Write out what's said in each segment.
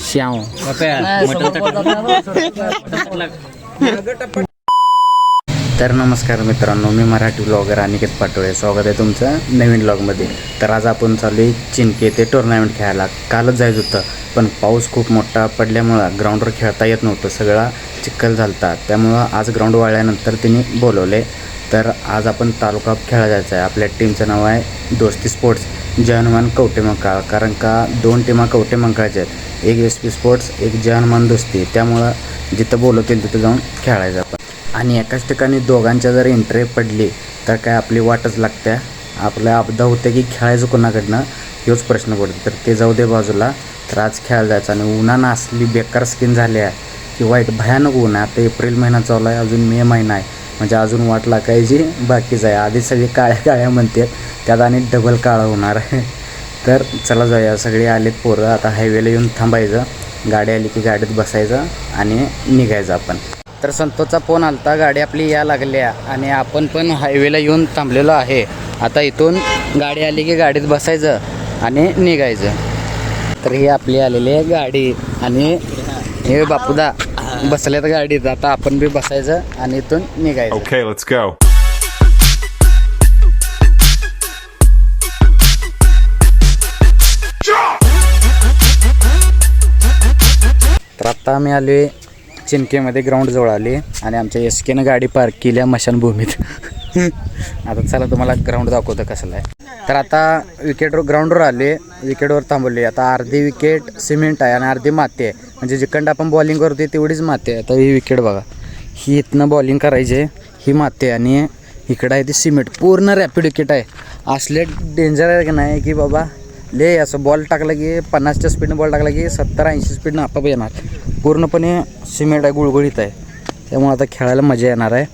श्याव तर नमस्कार मित्रांनो, मी मराठी ब्लॉगर अनिकेत पाटोळे. स्वागत आहे तुमचं नवीन ब्लॉगमध्ये. तर आज आपण चालू आहे चिंके ते टुर्नामेंट खेळायला. कालच जायचं होतं पण पाऊस खूप मोठा पडल्यामुळं ग्राउंडवर खेळता येत नव्हतं, सगळा चिखल झालता. त्यामुळं आज ग्राउंड वाळल्यानंतर तिने बोलवले. तर आज आपण तालुका खेळायला जायचं आहे. आपल्या टीमचं नाव आहे दोस्ती स्पोर्ट्स जय हनुमान कवटेमंकाळ. कारण का 2 टीमा कवटेमंकाळच्या आहेत, एक SP स्पोर्ट्स, एक जय हनुमान दोस्ती. त्यामुळं जिथं बोलवतील तिथं जाऊन खेळायचं आपण. आणि एकाच ठिकाणी दोघांच्या जर एंट्री पडली तर काय आपली वाटच लागते. आपल्या अपदा होते की खेळायचं कोणाकडनं हेच प्रश्न पडतो. तर ते जाऊ दे बाजूला. तर आज खेळायला जायचं. आणि उन्हानं असली बेकार स्किन झाली आहे की वाईट भयानक ऊन आहे. आता एप्रिल महिना चालू आहे, अजून मे महिना आहे, म्हणजे अजून वाट लागायची बाकीच आहे. आधी सगळी काळ्या काळ्या म्हणतात, त्यात आणि डबल काळं होणार आहे. तर चला जाऊया. सगळे आलेत पोरं. आता हायवेला येऊन थांबायचं, गाडी आली की गाडीत बसायचं आणि निघायचं आपण. तर संतोषचा फोन आलता, गाडी आपली या लागल्या आणि आपण पण हायवेला येऊन थांबलेलो आहे. आता इथून गाडी आली की गाडीत बसायचं आणि निघायचं. तर ही आपली आलेली आहे गाडी आणि हे बापूदा बसल्यात गाडीत. आता आपण बी बसायचं आणि इथून निघायचं. Okay, let's go. तर आता आम्ही आलो आहे चिंकेमध्ये, ग्राउंडजवळ आले आणि आमच्या SKनं गाडी पार्क केली आहे मशानभूमीत. आता चला तुम्हाला ग्राउंड दाखवतं कसलं आहे. तर आता विकेटवर ग्राउंडवर आले, विकेटवर थांबवले. आता अर्धी विकेट सिमेंट आहे आणि अर्धी माती आहे, म्हणजे जिकडं आपण बॉलिंग करतो तेवढीच माती आहे. आता ही विकेट बघा, ही इथनं बॉलिंग करायची, ही माती आहे आणि इकडं आहे ती सिमेंट. पूर्ण रॅपिड विकेट आहे. असले डेंजर आहे की नाही की बाबा ले असं बॉल टाकला की 50च्या स्पीडनं बॉल टाकला की 70-80 स्पीडनं आपाप येणार. पूर्णपणे सिमेंट आहे, गुळगुळीत आहे. त्यामुळे आता खेळायला मजा येणार आहे.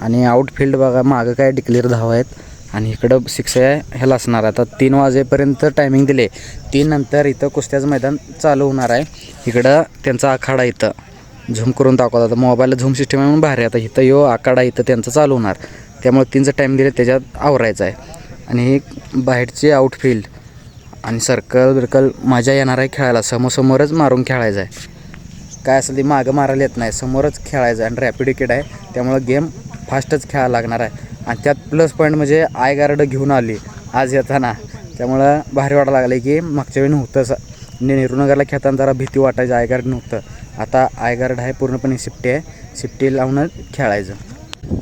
आणि आउटफील्ड बघा, मागं काय डिक्लेअर धावा आहेत आणि इकडं 6 आहे. ह्याला असणार आता 3 वाजेपर्यंत टायमिंग दिले. 3 नंतर इथं कुस्त्याचं मैदान चालू होणार आहे. इकडं त्यांचा आखाडा इथं झूम करून दाखवतात. मोबाईलला झूम सिस्टम आहे म्हणून भारी. आता इथं यो आखाडा इथं त्यांचं चालू होणार. त्यामुळे 3चं टाईम दिले, त्याच्यात आवरायचं आहे. आणि ही बाहेरची आउटफील्ड आणि सर्कल बिरकल मजा येणार आहे खेळायला. समोरच मारून खेळायचं आहे. काय असेल ते मागं मारायला येत नाही, समोरच खेळायचं आहे. आणि रॅपिड विकेट आहे त्यामुळं गेम फास्टच खेळायला लागणार आहे. आणि त्यात प्लस पॉईंट म्हणजे आय गार्ड घेऊन आली आज येताना, त्यामुळं भारी वाटायला लागलं की मागच्या वेळी नव्हतंच. नेहरूनगरला खेळताना जरा भीती वाटायची, आय गार्ड नव्हतं. आता आय गार्ड आहे, पूर्णपणे शिफ्टी आहे. शिफ्टी लावूनच खेळायचं.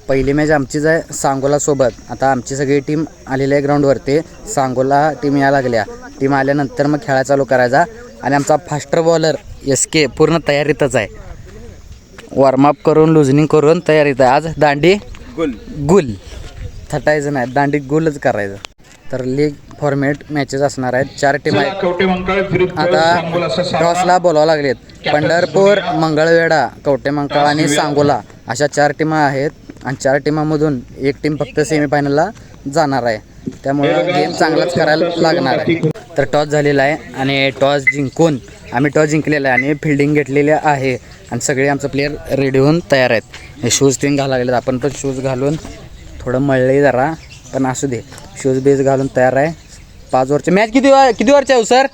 पहिली मॅच आमचीच आहे सांगोलासोबत. आता आमची सगळी टीम आलेली आहे ग्राउंडवरती. सांगोला टीम यायला लागल्या. टीम आल्यानंतर मग खेळा चालू करायचा. आणि आमचा फास्टर बॉलर SK पूर्ण तयारीतच आहे. वॉर्मअप करून लुजनिंग करून तयारीत आहे. आज दांडी गुल थटायचं नाही, दांडी गुलच करायचं. तर लीग फॉर्मॅट मॅचेस असणार आहेत. 4 टीम आहेत. आता टॉसला बोलावं लागलेत. पंढरपूर, मंगळवेढा, कवटेमंकाळ आणि सांगोला अशा 4 टीमा आहेत. आणि 4 टीमामधून एक टीम फक्त सेमीफायनलला जाणार आहे. त्यामुळं गेम चांगलाच करायला लागणार आहे. तर टॉस झालेला आहे आणि टॉस जिंकलेला आहे आणि फिल्डिंग घेतलेली आहे. आणि सगळे आमचं प्लेयर रेडी होऊन तयार आहेत. हे शूज 3 घालायला लागलेत. आपण पण शूज घालून थोडं मळले जरा, पण असू दे, शूज बेस घालून तयार आहे. 5 ओव्हरची मॅच किती ओव्हरची आहे सर?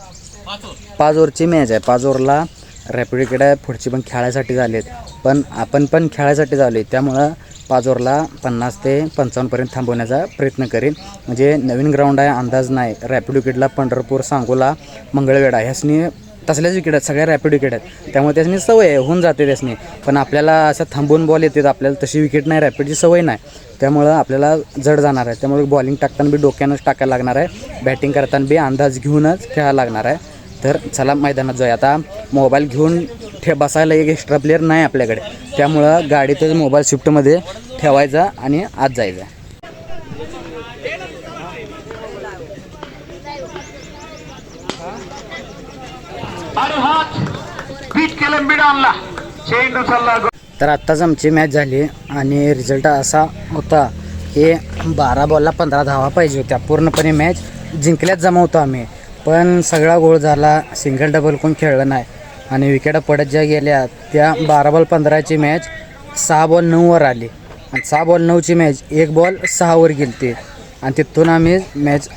5 ओव्हरची मॅच आहे. 5 ओव्हरला रॅपिड विकेट आहे. पुढची पण खेळायसाठी झाले आहेत, पण आपण पण खेळायसाठी झालो आहे. त्यामुळं 5 ओव्हरला 50 ते 55पर्यंत थांबवण्याचा प्रयत्न करेन. म्हणजे नवीन ग्राउंड आहे, अंदाज नाही. रॅपिड विकेटला पंढरपूर, सांगोला, मंगळवेढा ह्यासनी तसल्याच विकेट आहेत, सगळ्या रॅपिड विकेट आहेत. त्यामुळे त्यासनी सवय होऊन जाते त्यासनी. पण आपल्याला असं थांबून बॉल येतात, आपल्याला तशी विकेट नाही, रॅपिडची सवय नाही. त्यामुळं आपल्याला जड जाणार आहे. त्यामुळे बॉलिंग टाकताना बी डोक्यानंच टाकायला लागणार आहे. बॅटिंग करताना बी अंदाज घेऊनच खेळायला लागणार आहे. तर चला मैदानात जाऊया. आता मोबाईल घेऊन बसायला एक एक्स्ट्रा प्लेअर नाही आपल्याकडे, त्यामुळं गाडीतच मोबाईल शिफ्टमध्ये ठेवायचा आणि आत जायचं. तर आत्ताच आमची मॅच झाली आणि रिझल्ट असा होता की 12 बॉलला 15 धावा पाहिजे होत्या. पूर्णपणे मॅच जिंकल्याच जमा होतो आम्ही, पण सगळा गोळ झाला. सिंगल डबल कोण खेळलं नाही आणि विकेटा पडत ज्या गेल्या त्या 12 बॉल 15ची मॅच 6 बॉल 9वर आली. आणि 6 बॉल 9ची मॅच 1 बॉल 6वर गेली आणि तिथून आम्ही मॅच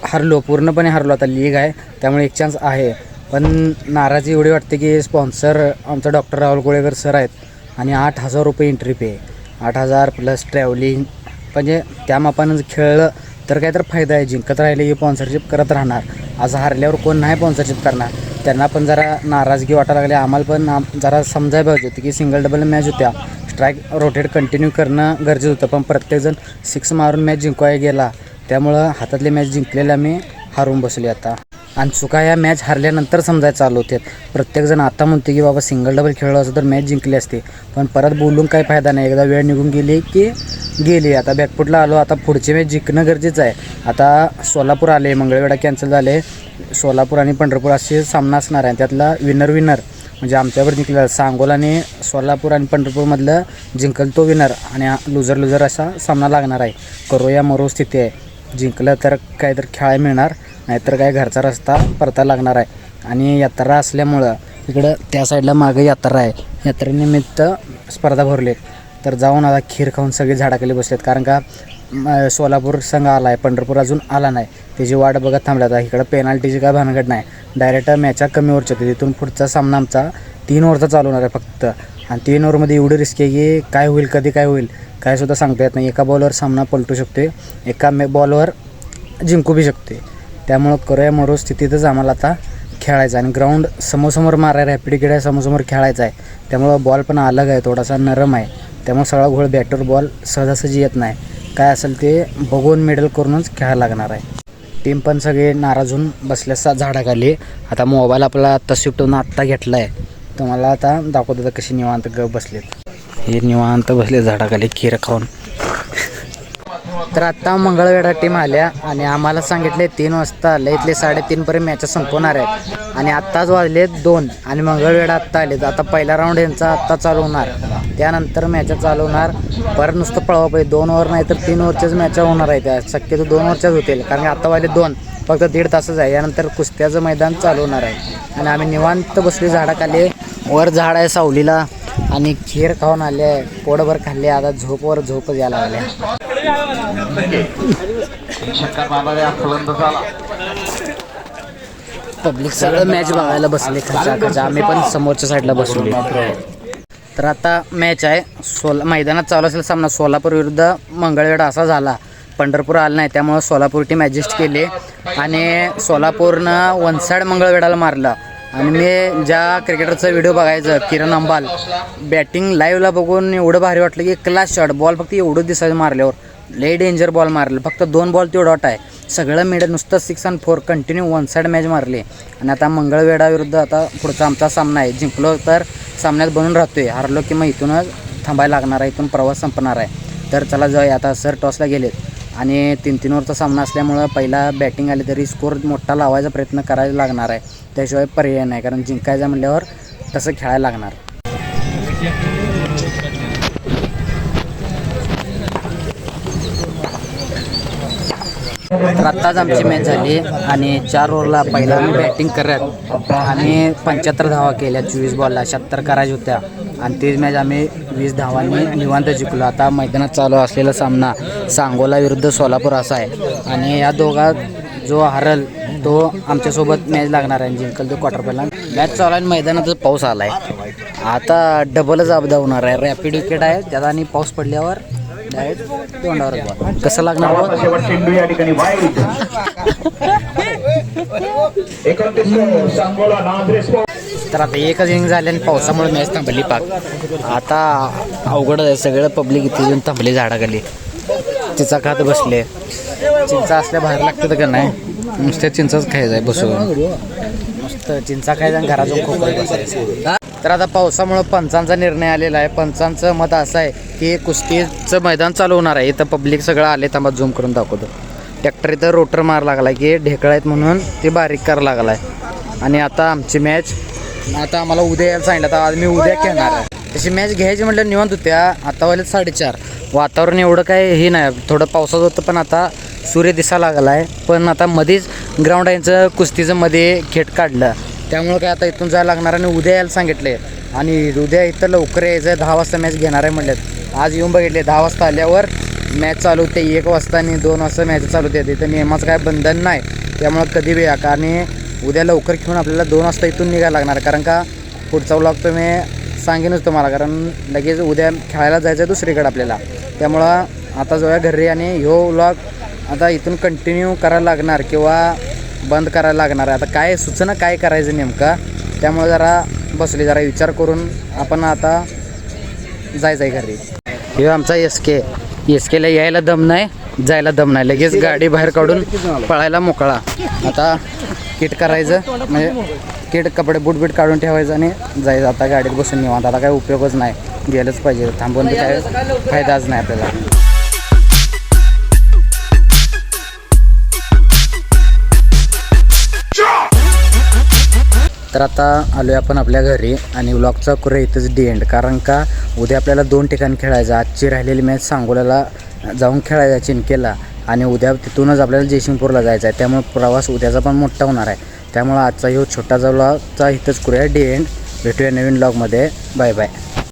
हरलो, पूर्णपणे हरलो. आता लीग आहे त्यामुळे एक चान्स आहे. पण नाराजी एवढी वाटते की स्पॉन्सर आमचा डॉक्टर राहुल गोळेकर सर आहेत आणि 8,000 रुपये एंट्री पे, 8,000 प्लस ट्रॅव्हलिंग, म्हणजे त्या मापानं खेळलं तर काय तर फायदा आहे. जिंकत राहिले की स्पॉन्सरशिप करत राहणार, असं हारल्यावर कोण नाही स्पॉन्सरशिप करणार. त्यांना पण जरा नाराजगी वाटायला लागली, आम्हाला पण जरा समजायला पाहिजे होतं की सिंगल डबल मॅच होत्या, स्ट्राईक रोटेट कंटिन्यू करणं गरजेचं होतं. पण प्रत्येकजण 6 मारून मॅच जिंकवायला गेला, त्यामुळं हातातले मॅच जिंकलेले आम्ही हारून बसले आता. आणि चुका या मॅच हारल्यानंतर समजायला चालू होते. प्रत्येकजण आता म्हणते की बाबा सिंगल डबल खेळलो असं तर मॅच जिंकली असते, पण परत बोलून काही फायदा नाही. एकदा वेळ निघून गेली की गेली. आता बॅकफुटला आलो, आता पुढचे मॅच जिंकणं गरजेचं आहे. आता सोलापूर आले, मंगळवेढा कॅन्सल झाले, सोलापूर आणि पंढरपूर असे सामना असणार आहे. त्यातला विनर म्हणजे आमच्यावर जिंकलं सांगोलाने सोलापूर आणि पंढरपूरमधलं जिंकल तो विनर, आणि लुझर असा सामना लागणार आहे. करूया मरो स्थिती आहे, जिंकलं तर काहीतरी खेळायला मिळणार, नाहीतर काय घरचा रस्ता परता लागणार आहे. आणि यात्रा असल्यामुळं इकडं त्या साईडला मागं यात्रा आहे, यात्रेनिमित्त स्पर्धा भरलेत. तर जाऊन आता खीर खाऊन सगळे झाडाखाली बसलेत, कारण का सोलापूर संघ आला आहे, पंढरपूर अजून आला नाही, त्याची वाट बघत थांबल्यात. इकडं पेनाल्टीची काय भानगड नाही, डायरेक्ट मॅचा कमी ओव्हरच्या होती. तिथून पुढचा सामना आमचा 3 ओव्हरचा चालू होणार आहे फक्त, आणि 3 ओव्हरमध्ये एवढी रिस्क आहे की काय होईल, कधी काय होईल काय सुद्धा सांगता येत नाही. एका बॉलवर सामना पलटू शकते, एका बॉलवर जिंकू बी शकते. त्यामुळं करूया मरो स्थितीतच आम्हाला आता खेळायचं, आणि ग्राउंड समोर मारायला रॅपिड आहे, समोर खेळायचं आहे. त्यामुळं बॉल पण अलग आहे, थोडासा नरम आहे, त्यामुळे सगळा घोळ बॅटवर बॉल सहजासहजी येत नाही. काय असेल ते बघून मेडल करूनच खेळायला लागणार आहे. टीम पण सगळे नाराज होऊन बसल्या झाडाखाली. आता मोबाईल आपला आत्ता स्विफ्ट होऊन आत्ता घेतला आहे, तुम्हाला आता दाखवतो तर कशी निवांत बसलेत. हे निवांत बसले झाडाखाली खीर खाऊन. तर आत्ता मंगळवेढा टीम आल्या आणि आम्हाला सांगितले 3 वाजता आले, इथले 3:30पर्यंत मॅच संपवणार आहेत, आणि आत्ताच वाजले 2 आणि मंगळवेढा आत्ता आलेत. आता पहिला राऊंड यांचा आत्ता चालू होणार, त्यानंतर मॅचा चालू होणार. परत नुसतं पळवा पाहिजे, 2 ओव्हर नाही तर 3 ओव्हरच्याच मॅचा होणार आहे. त्या शक्यतो 2 ओव्हरच्याच होतील, कारण की आत्ता वाजले 2, फक्त 1.5 तासच आहे. यानंतर कुस्त्याचं मैदान चालू होणार आहे. आणि आम्ही निवांत बसले झाडाखाली, वर झाड आहे सावलीला, आणि खीर खाऊन आले, पोटभर खाल्ले. आता झोप यायला लागल्या. पब्लिक सगळं मॅच बघायला बसले खचा. आम्ही पण समोरच्या साईडला बसले. तर आता मॅच आहे, मैदानात चालू असेल सामना सोलापूर विरुद्ध मंगळवेढा असा झाला. पंढरपूर आलं नाही, त्यामुळे सोलापूर टीम ॲडजस्ट केली आणि सोलापूरनं 1 साईड मंगळवेढाला मारलं. आणि मी ज्या क्रिकेटरचा व्हिडिओ बघायचं, किरण अंबाल, बॅटिंग लाईव्हला बघून एवढं भारी वाटलं की क्लास शॉट, बॉल फक्त एवढं दिसायचं मारल्यावर, लई डेंजर बॉल मारलं. फक्त 2 बॉल तो डॉट आहे, सगळं मिडल नुसतं 6 आणि 4 कंटिन्यू 1 साईड मॅच मारली. आणि आता मंगळवेढा विरुद्ध आता पुढचा आमचा सामना आहे. जिंकलो तर सामन्यात बनून राहतोय, हारलो की मग इथूनच थांबायला लागणार आहे, इथून प्रवास संपणार आहे. तर चला जाऊया. आता सर टॉसला गेलेत आणि 3-3 ओव्हरचा सामना असल्यामुळं पहिला बॅटिंग आली तरी स्कोर मोठा लावायचा प्रयत्न करायला लागणार आहे, त्याशिवाय पर्याय नाही, कारण जिंकायचं म्हटल्यावर तसं खेळायला लागणार. तर आत्ताच आमची मॅच झाली आणि 4 ओव्हरला पहिला आम्ही बॅटिंग करत आम्ही 75 धावा केल्या. 24 बॉलला 76 करायच्या होत्या, आणि तीच मॅच आम्ही 20 धावांनी निवांत जिंकलो. आता मैदानात चालू असलेला सामना सांगोला विरुद्ध सोलापूर असा आहे, आणि या दोघात जो हरल तो आमच्यासोबत मॅच लागणार आहे, जिंकल तो क्वार्टर फायनल. मॅच चालू आहे, मैदानातच पाऊस आला आहे. आता डबलच अपदा होणार आहे, रॅपिड विकेट आहे त्यात, आणि पाऊस पडल्यावर डायरेक्ट तोंडावर बॉल कसं लागणार. तर आता एकच इनिंग झाली आणि पावसामुळे मॅच थांबली पाक. आता अवघड आहे, सगळं पब्लिक इथे येऊन थांबली झाडाखाली, चिंचा खात बसले. चिंचा असल्या बाहेर लागतं का नाही, नुसत्या चिंचाच खायचं आहे बसून, नुसतं चिंचा खायचा आणि घरातून खोकत बसायचं. तर आता पावसामुळं पंचांचा निर्णय आलेला आहे. पंचांचं मत असं आहे की कुस्तीचं मैदान चालू होणार आहे. इथं पब्लिक सगळं आले, थांबा झूम करून दाखवतो. ट्रॅक्टर इथं रोटर मार लागला आहे की ढेकळं आहेत म्हणून ते बारीक करायला लागला आहे. आणि आता आमची मॅच आता आम्हाला उद्या यायला सांगितलं, आता आज मी उद्या खेळणार आहे. तशी मॅच घ्यायची म्हटलं निवांत होत्या. आता वाजले 4:30, वातावरण एवढं काय हे नाही, थोडं पावसाचं होतं, पण आता सूर्य दिसायला लागला आहे. पण आता मध्येच ग्राउंड यांचं कुस्तीचं मध्ये खेट काढलं, त्यामुळं काय आता इथून जायला लागणार आणि उद्या यायला सांगितले. आणि उद्या इथं लवकर यायचं आहे, 10 वाजता मॅच घेणार आहे म्हटलेत. आज येऊन बघितले 10 वाजता आल्यावर मॅच चालू होते, 1 वाजता आणि 2 वाजता मॅच चालू होते. तिथं नियमाचं काय बंधन नाही, त्यामुळं कधी बी या. आणि उद्या लवकर घेऊन आपल्याला 2 वाजता इथून निघायला लागणार, कारण का पुढचा व्लॉग तर मी सांगेनच तुम्हाला, कारण लगेच उद्या खेळायला जायचं आहे दुसरीकडे आपल्याला. त्यामुळं आता जाऊया घरी आणि ह्यो व्लॉग आता इथून कंटिन्यू करायला लागणार किंवा बंद करायला लागणार आहे. आता काय सुचना काय करायचं नेमका, त्यामुळे जरा बसले, जरा विचार करून आपण आता जायचं आहे घरी. हे आमचा एस केला यायला दम नाही, जायला दम नाही, लगेच गाडी बाहेर काढून पळायला मोकळा. आता किट करायचं, म्हणजे किट कपडे बूट काढून ठेवायचं आणि जायचं. आता गाडीत बसून निवांत, आता काय उपयोगच नाही, गेलंच पाहिजे, थांबून काय फायदाच नाही आपल्याला. तर आता आलो आहे आपण आपल्या घरी आणि व्लॉगचा करूया इथंच एंड, कारण का उद्या आपल्याला 2 ठिकाणी खेळायचं. आजची राहिलेली मॅच सांगोल्याला जाऊन खेळायचा चिनकेला, आणि उद्या तिथूनच आपल्याला जयसिंगपूरला जायचं आहे. त्यामुळे प्रवास उद्याचा पण मोठा होणार आहे. त्यामुळे आजचा ह्यो छोटासा व्लॉगचा इथंच करूया एंड. भेटूया नवीन व्लॉगमध्ये. Bye bye.